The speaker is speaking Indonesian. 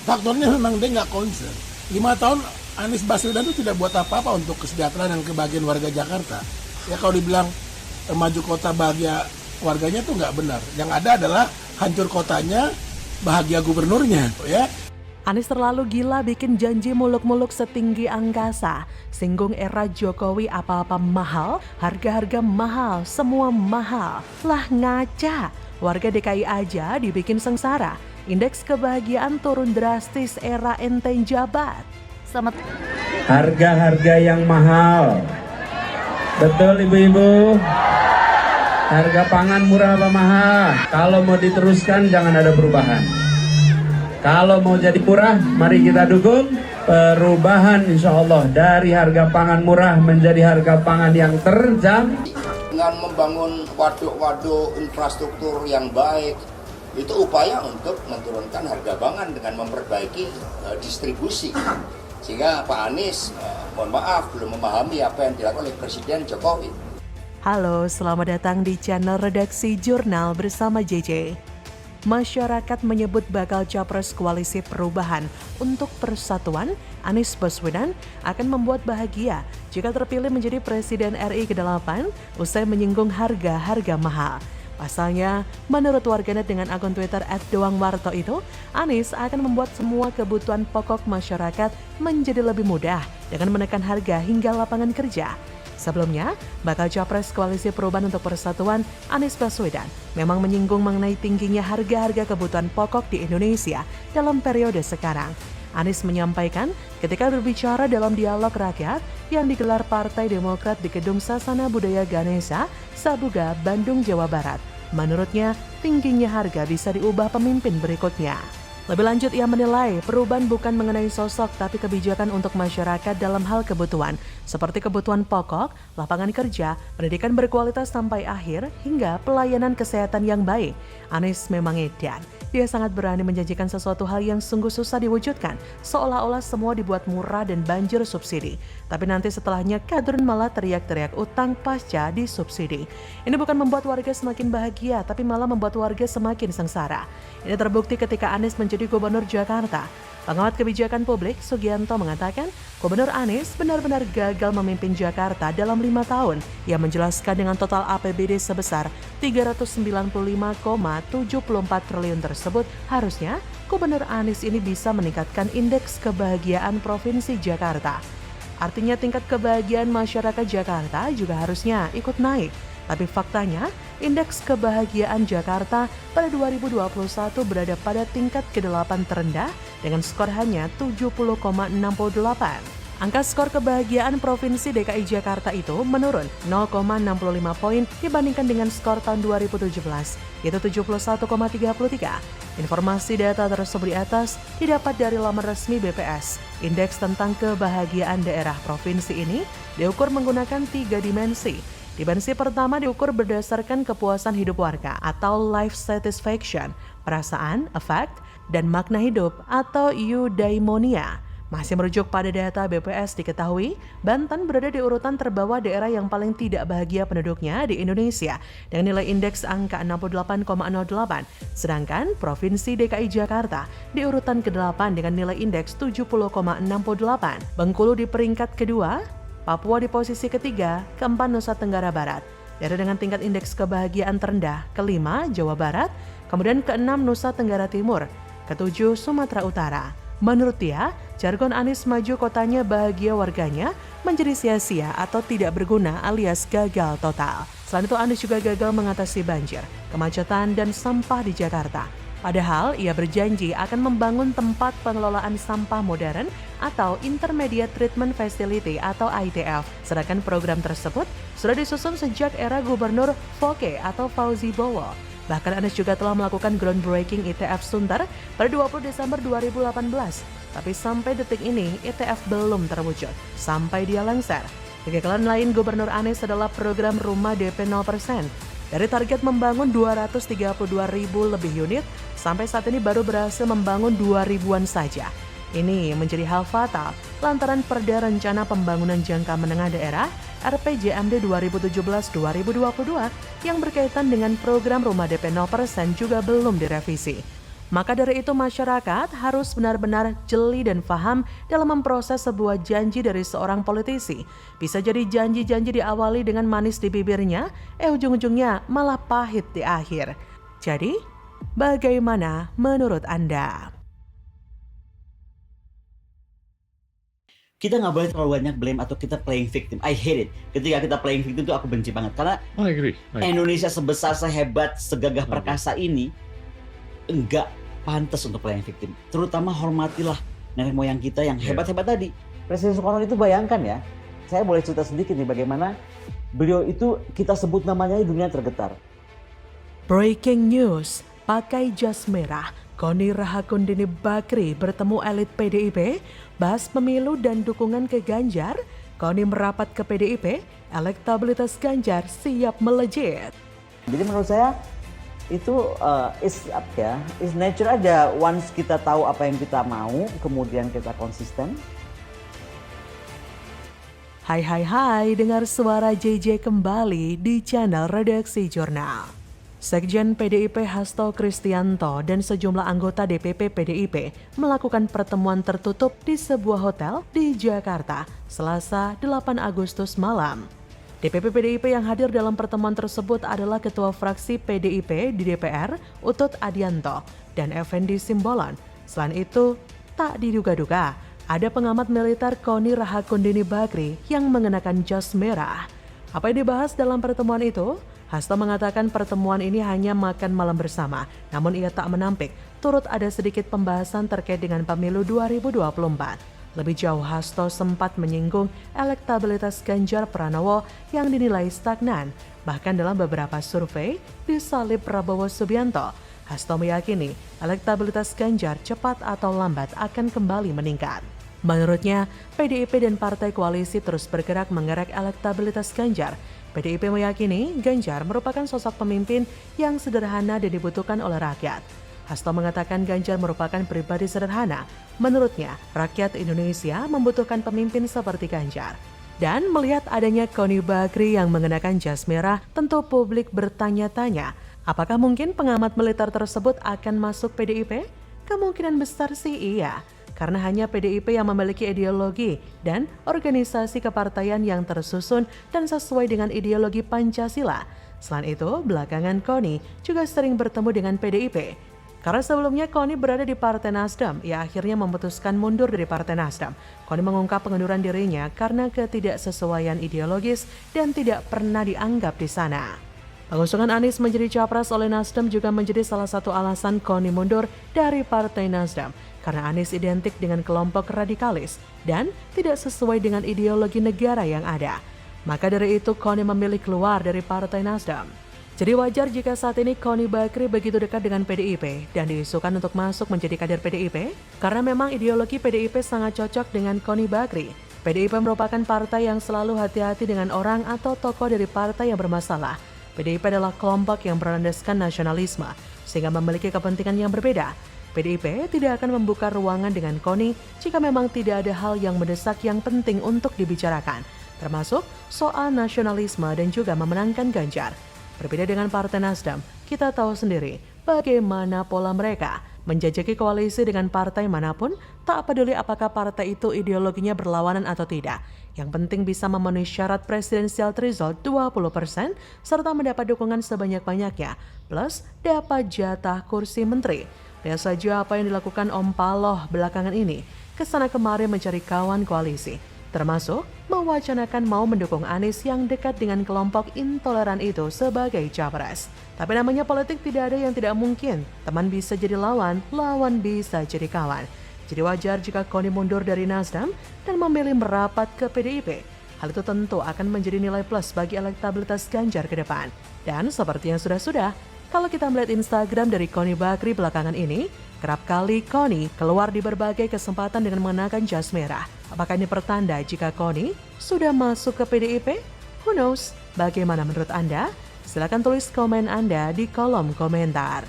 Faktornya memang dia nggak concern. 5 tahun Anies Baswedan itu tidak buat apa-apa untuk kesejahteraan dan kebahagiaan warga Jakarta. Ya kalau dibilang maju kota bahagia warganya tuh nggak benar. Yang ada adalah hancur kotanya, bahagia gubernurnya, ya. Anies terlalu gila bikin janji muluk-muluk setinggi angkasa. Singgung era Jokowi apa-apa mahal, harga-harga mahal, semua mahal. Lah ngaca, warga DKI aja dibikin sengsara. Indeks kebahagiaan turun drastis era ente jabat. Selamat. Harga-harga yang mahal. Betul ibu-ibu? Harga pangan murah apa mahal? Kalau mau diteruskan jangan ada perubahan. Kalau mau jadi murah, mari kita dukung perubahan insya Allah dari harga pangan murah menjadi harga pangan yang terjangkau. Dengan membangun waduk-waduk infrastruktur yang baik, itu upaya untuk menurunkan harga pangan dengan memperbaiki distribusi. Sehingga Pak Anies, mohon maaf, belum memahami apa yang dilakukan oleh Presiden Jokowi. Halo, selamat datang di channel Redaksi Jurnal bersama JJ. Masyarakat menyebut bakal capres koalisi perubahan untuk persatuan, Anies Baswedan akan membuat bahagia jika terpilih menjadi Presiden RI ke-8 usai menyinggung harga-harga mahal. Pasalnya, menurut warganet dengan akun Twitter @doangwarto itu, Anies akan membuat semua kebutuhan pokok masyarakat menjadi lebih mudah dengan menekan harga hingga lapangan kerja. Sebelumnya, bakal capres koalisi perubahan untuk persatuan Anies Baswedan memang menyinggung mengenai tingginya harga-harga kebutuhan pokok di Indonesia dalam periode sekarang. Anies menyampaikan ketika berbicara dalam dialog rakyat yang digelar Partai Demokrat di Gedung Sasana Budaya Ganesha, Sabuga, Bandung, Jawa Barat. Menurutnya, tingginya harga bisa diubah pemimpin berikutnya. Lebih lanjut, ia menilai perubahan bukan mengenai sosok tapi kebijakan untuk masyarakat dalam hal kebutuhan, seperti kebutuhan pokok, lapangan kerja, pendidikan berkualitas sampai akhir, hingga pelayanan kesehatan yang baik. Anies memang edan. Dia sangat berani menjanjikan sesuatu hal yang sungguh susah diwujudkan, seolah-olah semua dibuat murah dan banjir subsidi. Tapi nanti setelahnya kadrun malah teriak-teriak utang pasca disubsidi. Ini bukan membuat warga semakin bahagia, tapi malah membuat warga semakin sengsara. Ini terbukti ketika Anies menjadi Gubernur Jakarta. Pengamat kebijakan publik Sugianto mengatakan, Gubernur Anies benar-benar gagal memimpin Jakarta dalam 5 tahun. Ia menjelaskan dengan total APBD sebesar 395,74 triliun tersebut, harusnya Gubernur Anies ini bisa meningkatkan indeks kebahagiaan Provinsi Jakarta. Artinya tingkat kebahagiaan masyarakat Jakarta juga harusnya ikut naik. Tapi faktanya, indeks kebahagiaan Jakarta pada 2021 berada pada tingkat ke-8 terendah dengan skor hanya 70,68. Angka skor kebahagiaan Provinsi DKI Jakarta itu menurun 0,65 poin dibandingkan dengan skor tahun 2017, yaitu 71,33. Informasi data tersebut di atas didapat dari laman resmi BPS. Indeks tentang kebahagiaan daerah provinsi ini diukur menggunakan 3 dimensi. Dimensi pertama diukur berdasarkan kepuasan hidup warga atau life satisfaction, perasaan, affect, dan makna hidup atau eudaimonia. Masih merujuk pada data BPS diketahui, Banten berada di urutan terbawah daerah yang paling tidak bahagia penduduknya di Indonesia dengan nilai indeks angka 68,08. Sedangkan Provinsi DKI Jakarta di urutan ke-8 dengan nilai indeks 70,68. Bengkulu di peringkat kedua, Papua di posisi ketiga, keempat Nusa Tenggara Barat. Daerah dengan tingkat indeks kebahagiaan terendah, kelima Jawa Barat, kemudian keenam Nusa Tenggara Timur, ketujuh Sumatera Utara. Menurut dia, jargon Anies maju kotanya bahagia warganya menjadi sia-sia atau tidak berguna alias gagal total. Selain itu, Anies juga gagal mengatasi banjir, kemacetan, dan sampah di Jakarta. Padahal ia berjanji akan membangun tempat pengelolaan sampah modern atau Intermediate Treatment Facility atau ITF. Sedangkan program tersebut sudah disusun sejak era Gubernur Foke atau Fauzi Bowo. Bahkan Anies juga telah melakukan groundbreaking ITF Sunter pada 20 Desember 2018. Tapi sampai detik ini ITF belum terwujud, sampai dia lengser. Kegagalan lain Gubernur Anies adalah program rumah DP 0%. Dari target membangun 232.000 lebih unit, sampai saat ini baru berhasil membangun 2.000-an saja. Ini menjadi hal fatal lantaran Perda Rencana Pembangunan Jangka Menengah Daerah RPJMD 2017-2022 yang berkaitan dengan program rumah DP 0% juga belum direvisi. Maka dari itu masyarakat harus benar-benar jeli dan paham dalam memproses sebuah janji dari seorang politisi. Bisa jadi janji-janji diawali dengan manis di bibirnya, ujung-ujungnya malah pahit di akhir. Jadi, bagaimana menurut Anda? Kita nggak boleh terlalu banyak blame atau kita playing victim. I hate it. Ketika kita playing victim itu aku benci banget. Karena I agree. Indonesia sebesar, sehebat, segagah perkasa ini enggak pantas untuk playing victim. Terutama hormatilah nenek moyang kita yang hebat-hebat tadi. Presiden Soekarno itu bayangkan ya. Saya boleh cerita sedikit nih bagaimana beliau itu kita sebut namanya dunia tergetar. Breaking news, pakai jas merah, Koni Rahakundini Bakri bertemu elit PDIP, bahas pemilu dan dukungan ke Ganjar. Koni merapat ke PDIP, elektabilitas Ganjar siap melejit. Jadi menurut saya itu is nature aja. Once kita tahu apa yang kita mau, kemudian kita konsisten. Hai, dengar suara JJ kembali di channel Redaksi Jurnal. Sekjen PDIP Hasto Kristianto dan sejumlah anggota DPP PDIP melakukan pertemuan tertutup di sebuah hotel di Jakarta, Selasa 8 Agustus malam. DPP PDIP yang hadir dalam pertemuan tersebut adalah Ketua Fraksi PDIP di DPR, Utut Adianto, dan Effendi Simbolon. Selain itu, tak diduga-duga, ada pengamat militer Koni Rahakundini Bakri yang mengenakan jas merah. Apa yang dibahas dalam pertemuan itu? Hasto mengatakan pertemuan ini hanya makan malam bersama, namun ia tak menampik, turut ada sedikit pembahasan terkait dengan pemilu 2024. Lebih jauh, Hasto sempat menyinggung elektabilitas Ganjar Pranowo yang dinilai stagnan. Bahkan dalam beberapa survei, disalib Prabowo Subianto. Hasto meyakini elektabilitas Ganjar cepat atau lambat akan kembali meningkat. Menurutnya, PDIP dan partai koalisi terus bergerak mengerek elektabilitas Ganjar. PDIP meyakini Ganjar merupakan sosok pemimpin yang sederhana dan dibutuhkan oleh rakyat. Hasto mengatakan Ganjar merupakan pribadi sederhana. Menurutnya, rakyat Indonesia membutuhkan pemimpin seperti Ganjar. Dan melihat adanya Koni Bakri yang mengenakan jas merah, tentu publik bertanya-tanya, apakah mungkin pengamat militer tersebut akan masuk PDIP? Kemungkinan besar sih iya, karena hanya PDIP yang memiliki ideologi dan organisasi kepartaian yang tersusun dan sesuai dengan ideologi Pancasila. Selain itu, belakangan Koni juga sering bertemu dengan PDIP. Karena sebelumnya Koni berada di Partai Nasdem, ia akhirnya memutuskan mundur dari Partai Nasdem. Koni mengungkap pengunduran dirinya karena ketidaksesuaian ideologis dan tidak pernah dianggap di sana. Pengusungan Anies menjadi capres oleh Nasdem juga menjadi salah satu alasan Koni mundur dari Partai Nasdem, karena Anies identik dengan kelompok radikalis dan tidak sesuai dengan ideologi negara yang ada. Maka dari itu Koni memilih keluar dari Partai Nasdem. Jadi wajar jika saat ini Koni Bakri begitu dekat dengan PDIP dan diisukan untuk masuk menjadi kader PDIP karena memang ideologi PDIP sangat cocok dengan Koni Bakri. PDIP merupakan partai yang selalu hati-hati dengan orang atau tokoh dari partai yang bermasalah. PDIP adalah kelompok yang berlandaskan nasionalisme sehingga memiliki kepentingan yang berbeda. PDIP tidak akan membuka ruangan dengan Koni jika memang tidak ada hal yang mendesak yang penting untuk dibicarakan, termasuk soal nasionalisme dan juga memenangkan Ganjar. Berbeda dengan Partai Nasdem, kita tahu sendiri bagaimana pola mereka menjajaki koalisi dengan partai manapun, tak peduli apakah partai itu ideologinya berlawanan atau tidak. Yang penting bisa memenuhi syarat presidensial threshold 20% serta mendapat dukungan sebanyak-banyaknya, plus dapat jatah kursi menteri. Lihat saja apa yang dilakukan Om Paloh belakangan ini, kesana kemari mencari kawan koalisi, termasuk mewacanakan mau mendukung Anies yang dekat dengan kelompok intoleran itu sebagai capres. Tapi namanya politik tidak ada yang tidak mungkin. Teman bisa jadi lawan, lawan bisa jadi kawan. Jadi wajar jika Koni mundur dari Nasdem dan memilih merapat ke PDIP. Hal itu tentu akan menjadi nilai plus bagi elektabilitas Ganjar ke depan. Dan seperti yang sudah-sudah, kalau kita melihat Instagram dari Koni Bakri belakangan ini, kerap kali Koni keluar di berbagai kesempatan dengan mengenakan jas merah. Apakah ini pertanda jika Koni sudah masuk ke PDIP? Who knows? Bagaimana menurut Anda? Silakan tulis komen Anda di kolom komentar.